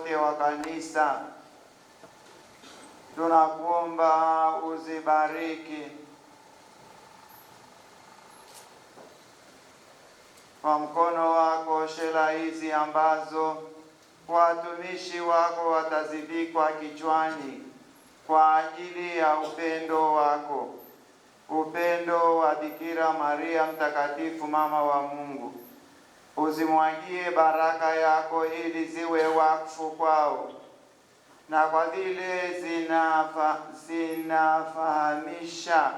wote wa kanisa, tunakuomba uzibariki kwa mkono wako shela hizi ambazo watumishi wako watazivikwa kichwani kwa ajili ya upendo wako, upendo wa Bikira Maria mtakatifu, mama wa Mungu. Uzimwagie baraka yako ili ziwe wakfu kwao, na kwa vile zinafahamisha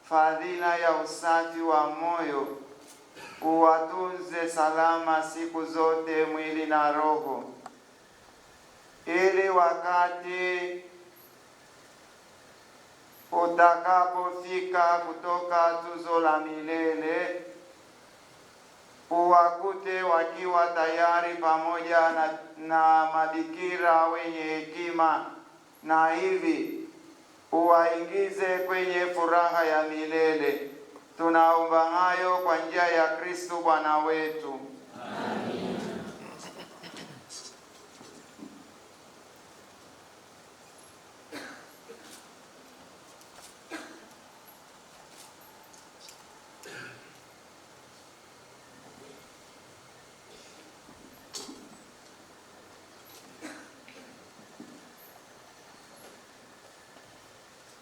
fadhila ya usafi wa moyo, uwatunze salama siku zote mwili na roho, ili wakati utakapofika kutoka tuzo la milele uwakute wakiwa tayari pamoja na mabikira wenye hekima, na hivi uwaingize kwenye furaha ya milele. Tunaomba hayo kwa njia ya Kristo Bwana wetu. Amen.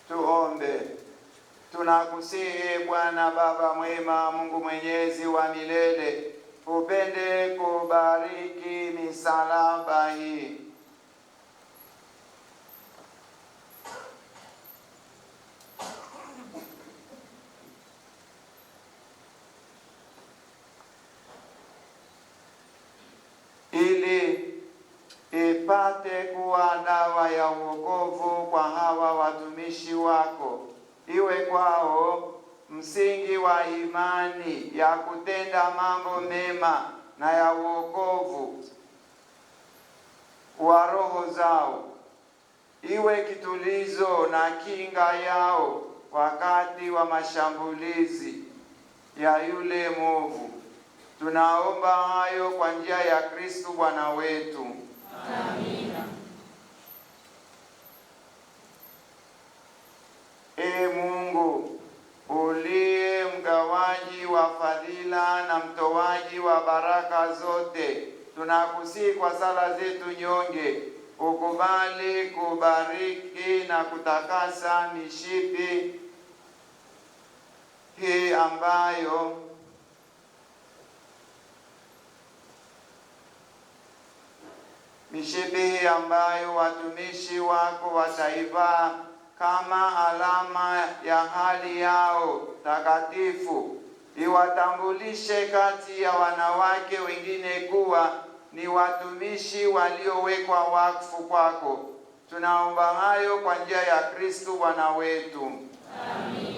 Tuombe. Tunakusihi Bwana Baba mwema, Mungu mwenyezi wa milele, upende kubariki misalaba hii ili ipate kuwa dawa ya wokovu kwa hawa watumishi wako, iwe kwao msingi wa imani ya kutenda mambo mema na ya wokovu wa roho zao, iwe kitulizo na kinga yao wakati wa mashambulizi ya yule mwovu. Tunaomba hayo kwa njia ya Kristo Bwana wetu. Amina. Ee Mungu uliye mgawaji wa fadhila na mtoaji wa baraka zote, tunakusihi kwa sala zetu nyonge ukubali kubariki na kutakasa mishipi hii ambayo watumishi wako wataivaa kama alama ya hali yao takatifu, iwatambulishe kati ya wanawake wengine kuwa ni watumishi waliowekwa wakfu kwako. Tunaomba hayo kwa njia ya Kristo Bwana wetu. Amen.